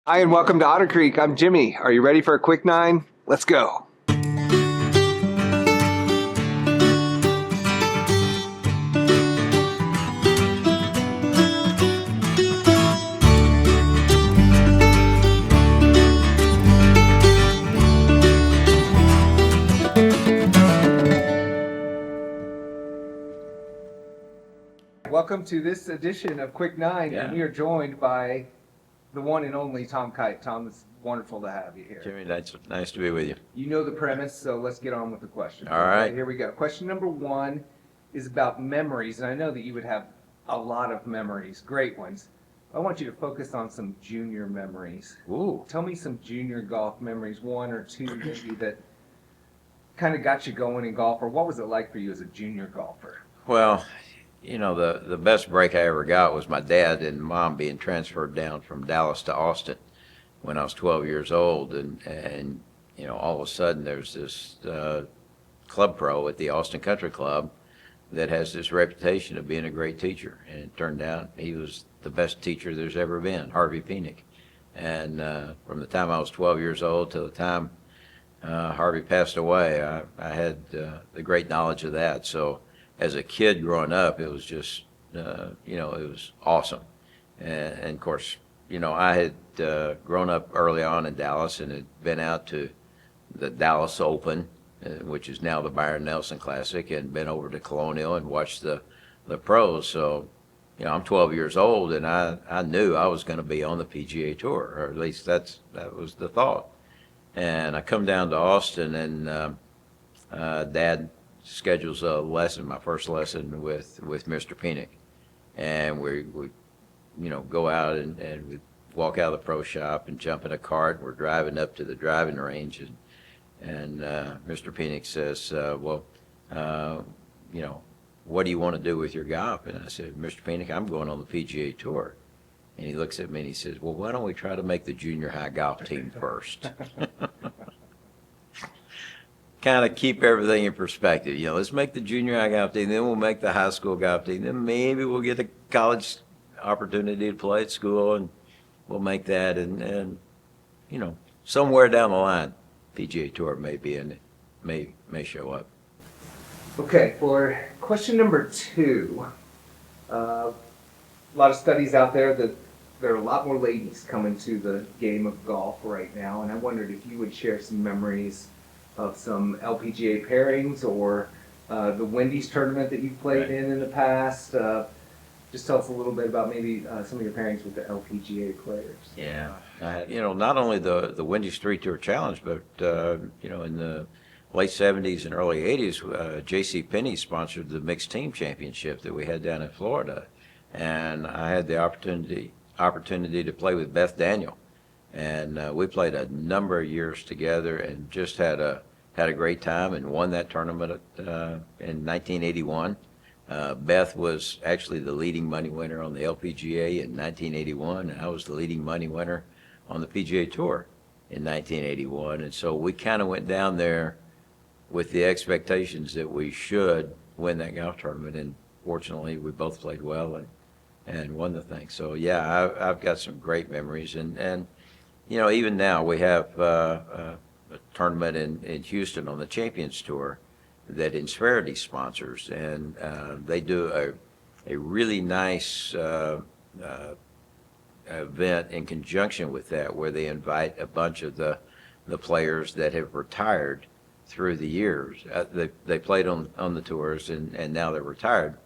Hi, and welcome to Otter Creek. I'm Jimmy. Are you ready for a quick nine? Let's go. Welcome to this edition of Quick Nine, and we are joined by the one and only Tom Kite. Tom, it's wonderful to have you here. Jimmy, nice to be with you. You know the premise, so let's get on with the questions. All right. Here we go. Question number one is about memories, and I know that you would have a lot of memories, great ones. I want you to focus on some junior memories. Ooh. Tell me some junior golf memories, one or two maybe that kind of got you going in golf, or what was it like for you as a junior golfer? Well, the best break I ever got was my dad and mom being transferred down from Dallas to Austin when I was 12 years old, and all of a sudden there's this club pro at the Austin Country Club that has this reputation of being a great teacher, and it turned out he was the best teacher there's ever been, Harvey Penick. And from the time I was 12 years old till the time Harvey passed away, I had the great knowledge of that. So as a kid growing up, it was just, it was awesome. And of course, I had grown up early on in Dallas and had been out to the Dallas Open, which is now the Byron Nelson Classic, and been over to Colonial and watched the pros. So, I'm 12 years old, and I knew I was going to be on the PGA Tour, or at least that was the thought. And I come down to Austin, and Dad schedules a lesson, my first lesson with Mr. Penick, and we go out and we walk out of the pro shop and jump in a cart. We're driving up to the driving range, and Mr. Penick says, what do you want to do with your golf? And I said, Mr. Penick, I'm going on the PGA Tour. And he looks at me and he says, well, why don't we try to make the junior high golf team first? Kind of keep everything in perspective. Let's make the junior high golf team, then we'll make the high school golf team, then maybe we'll get a college opportunity to play at school, and we'll make that, and somewhere down the line, PGA Tour may be in it, may show up. Okay, for question number two, a lot of studies out there that there are a lot more ladies coming to the game of golf right now, and I wondered if you would share some memories of some LPGA pairings or the Wendy's tournament that you've played in the past. Just tell us a little bit about maybe some of your pairings with the LPGA players. Yeah, not only the Wendy's 3-Tour Challenge, but in the late 70s and early 80s, J.C. Penney sponsored the mixed team championship that we had down in Florida, and I had the opportunity to play with Beth Daniel, and we played a number of years together and just had a great time and won that tournament in 1981. Beth was actually the leading money winner on the LPGA in 1981, and I was the leading money winner on the PGA Tour in 1981. And so we kind of went down there with the expectations that we should win that golf tournament, and fortunately we both played well and won the thing. So yeah, I've got some great memories, and even now we have a tournament in Houston on the Champions Tour that Insperity sponsors, and they do a really nice event in conjunction with that, where they invite a bunch of the players that have retired through the years. They played on the tours, and now they're retired.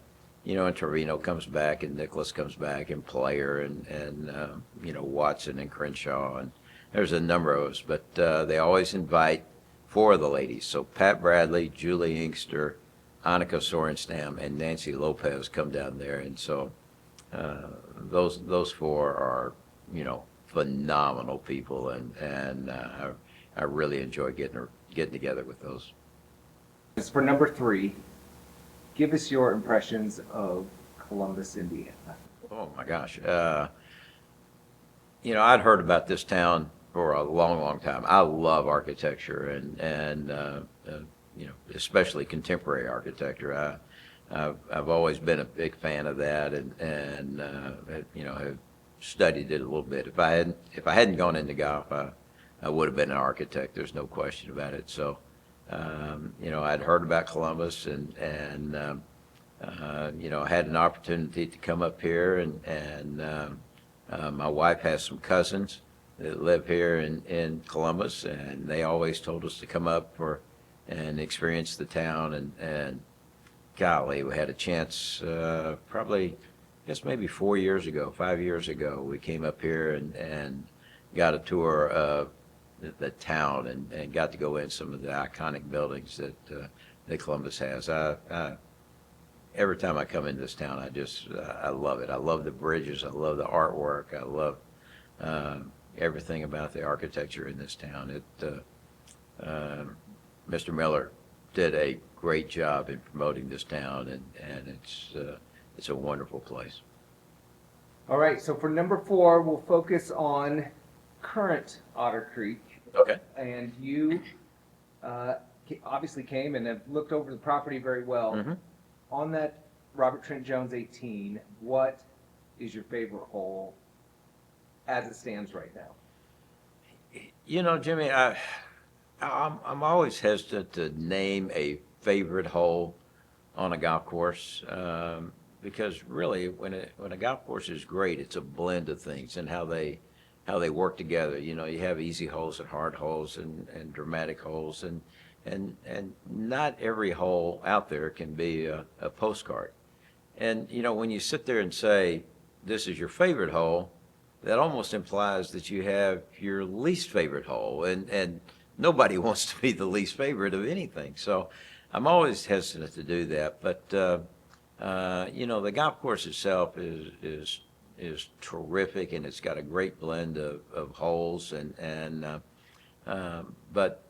And Trevino comes back, and Nicholas comes back, and Player, and Watson and Crenshaw, and there's a number of us, but they always invite 4 of the ladies. So Pat Bradley, Julie Inkster, Annika Sorenstam, and Nancy Lopez come down there, and so those 4 are phenomenal people, and I really enjoy getting together with those. As for number 3, give us your impressions of Columbus, Indiana. Oh my gosh, I'd heard about this town for a long time. I love architecture, and especially contemporary architecture. I've always been a big fan of that, and have studied it a little bit. If I hadn't gone into golf, I would have been an architect. There's no question about it. So, I'd heard about Columbus and had an opportunity to come up here and my wife has some cousins that live here in Columbus, and they always told us to come up and experience the town. And golly, we had a chance, probably, I guess maybe 4 years ago, 5 years ago, we came up here and got a tour of the town and got to go in some of the iconic buildings that Columbus has. Every time I come into this town, I love it. I love the bridges. I love the artwork. I love everything about the architecture in this town. Mr. Miller did a great job in promoting this town, and it's a wonderful place. All right, so for number 4, we'll focus on current Otter Creek. Okay. And you obviously came and have looked over the property very well. Mm-hmm. On that Robert Trent Jones 18, what is your favorite hole as it stands right now? Jimmy, I'm always hesitant to name a favorite hole on a golf course, because really, when a golf course is great, it's a blend of things and how they work together. You have easy holes and hard holes and dramatic holes, and not every hole out there can be a postcard. And when you sit there and say this is your favorite hole, that almost implies that you have your least favorite hole, and nobody wants to be the least favorite of anything. So I'm always hesitant to do that. But the golf course itself is terrific, and it's got a great blend of holes, but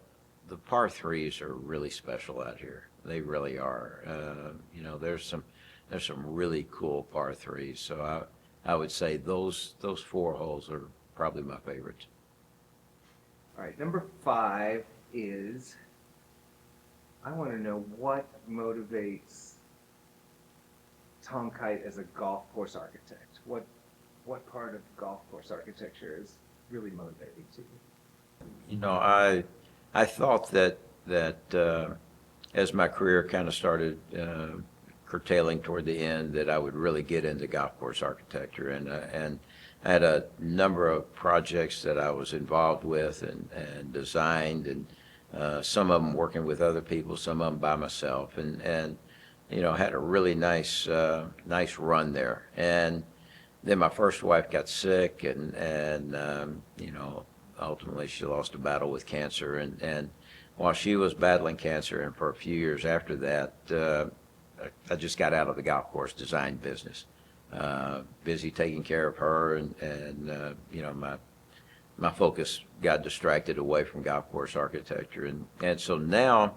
the par threes are really special out here. They really are. There's some really cool par threes. So I would say those 4 holes are probably my favorites. All right, number 5 is, I want to know what motivates Tom Kite as a golf course architect. What part of golf course architecture is really motivating to you? I thought that as my career kind of started curtailing toward the end, that I would really get into golf course architecture, and I had a number of projects that I was involved with and designed, and some of them working with other people, some of them by myself, and had a really nice run there. And then my first wife got sick, and ultimately she lost a battle with cancer, and while she was battling cancer, and for a few years after that, I just got out of the golf course design business. Busy taking care of her, and my focus got distracted away from golf course architecture, and so now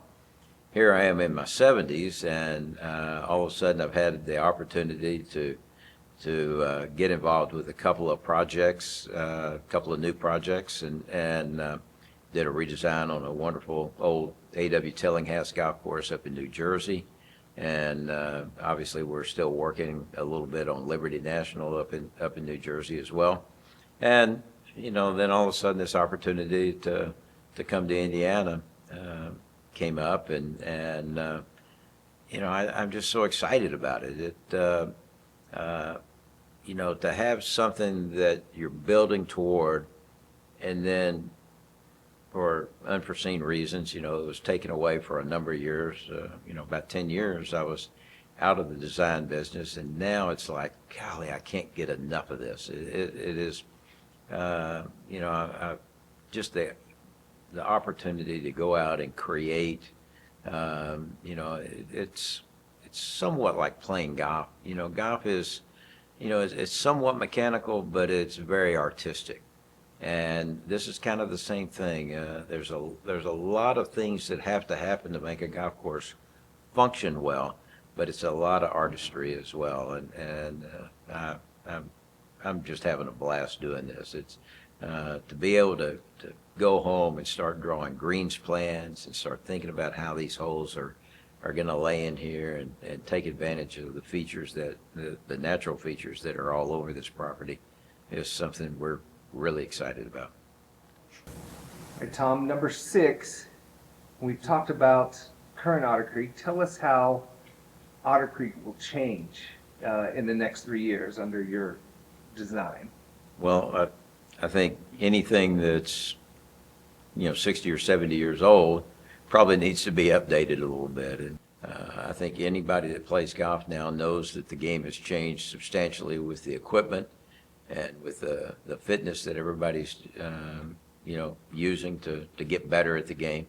here I am in my 70s, and all of a sudden I've had the opportunity to get involved with a couple of projects, a couple of new projects, and did a redesign on a wonderful old A.W. Tillinghast golf course up in New Jersey. And obviously we're still working a little bit on Liberty National up in New Jersey as well. And then all of a sudden this opportunity to come to Indiana came up, and I'm just so excited about it. To have something that you're building toward, and then for unforeseen reasons, it was taken away for a number of years. About 10 years I was out of the design business, and now it's like, golly, I can't get enough of this. It is, just the opportunity to go out and create. It's somewhat like playing golf. Golf is, it's somewhat mechanical, but it's very artistic. And this is kind of the same thing. There's a lot of things that have to happen to make a golf course function well, but it's a lot of artistry as well. And I'm just having a blast doing this. It's to be able to go home and start drawing greens plans and start thinking about how these holes are going to lay in here, and take advantage of the features, that the natural features that are all over this property. is something we're really excited about. All right, Tom, number 6, we've talked about current Otter Creek. Tell us how Otter Creek will change in the next 3 years under your design. Well, I think anything that's 60 or 70 years old probably needs to be updated a little bit. And I think anybody that plays golf now knows that the game has changed substantially with the equipment and with the fitness that everybody's using to get better at the game.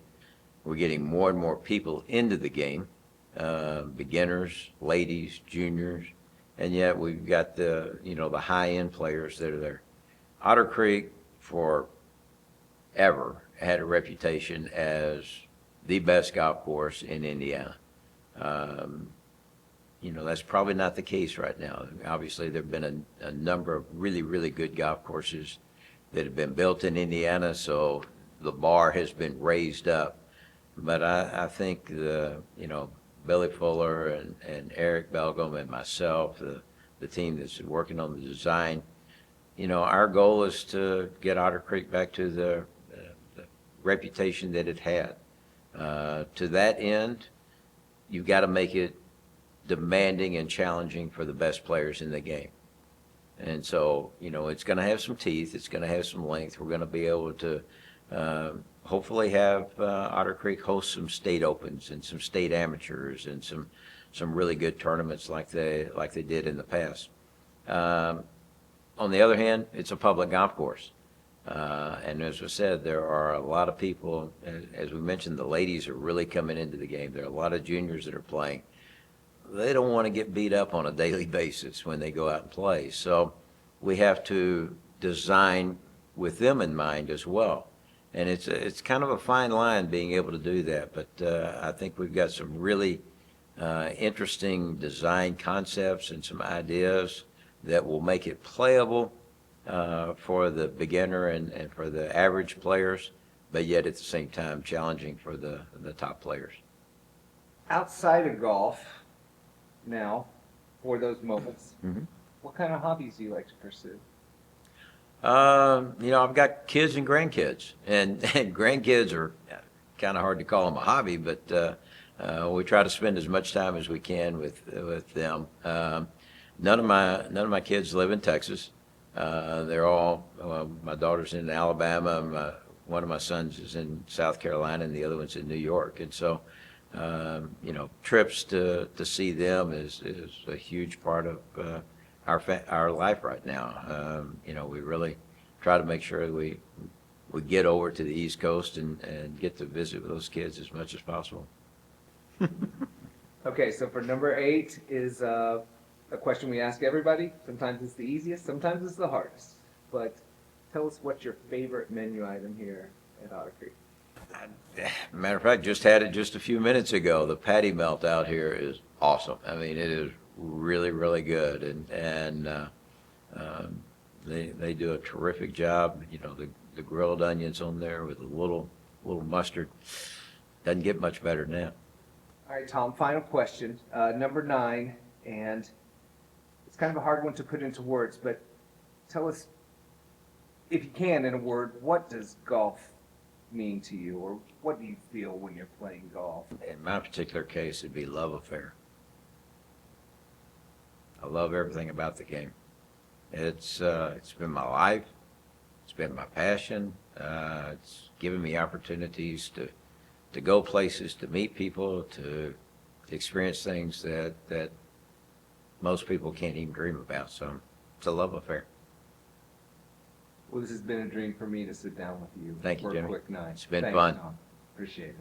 We're getting more and more people into the game, beginners, ladies, juniors, and yet we've got the high-end players that are there. Otter Creek forever had a reputation as the best golf course in Indiana. That's probably not the case right now. Obviously, there have been a number of really, really good golf courses that have been built in Indiana, so the bar has been raised up. But I think Billy Fuller and Eric Belgum and myself, the team that's working on the design, our goal is to get Otter Creek back to the reputation that it had. To that end, you've got to make it demanding and challenging for the best players in the game. And so, it's going to have some teeth. It's going to have some length. We're going to be able to hopefully have Otter Creek host some state opens and some state amateurs and some really good tournaments like they did in the past. On the other hand, it's a public golf course. And as I said, there are a lot of people, as we mentioned, the ladies are really coming into the game. There are a lot of juniors that are playing. They don't want to get beat up on a daily basis when they go out and play. So we have to design with them in mind as well. And it's kind of a fine line being able to do that. But I think we've got some really interesting design concepts and some ideas that will make it playable for the beginner and for the average players, but yet at the same time challenging for the top players. Outside of golf, now, for those moments, Mm-hmm. what kind of hobbies do you like to pursue? I've got kids and grandkids, and grandkids are kind of hard to call them a hobby, but we try to spend as much time as we can with them. None of my kids live in Texas. They're all, my daughter's in Alabama, one of my sons is in South Carolina, and the other one's in New York. And so, trips to see them is a huge part of our life right now. We really try to make sure we get over to the East Coast and get to visit with those kids as much as possible. Okay, so for number 8 is a question we ask everybody. Sometimes it's the easiest, sometimes it's the hardest. But tell us what's your favorite menu item here at Otter Creek. Matter of fact, just had it just a few minutes ago. The patty melt out here is awesome. I mean, it is really, really good, and they do a terrific job. The grilled onions on there with a little mustard doesn't get much better than that. All right, Tom, final question, number 9, and it's kind of a hard one to put into words, but tell us, if you can, in a word, what does golf mean to you, or what do you feel when you're playing golf? In my particular case, it'd be love affair. I love everything about the game. It's been my life. It's been my passion. It's given me opportunities to go places, to meet people, to experience things that most people can't even dream about. So it's a love affair. Well, this has been a dream for me to sit down with you. Thank you, for Jimmy. a quick night. It's been Thanks, fun. Tom. Appreciate it.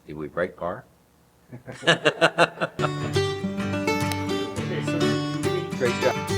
Did we break par? Okay, so great job.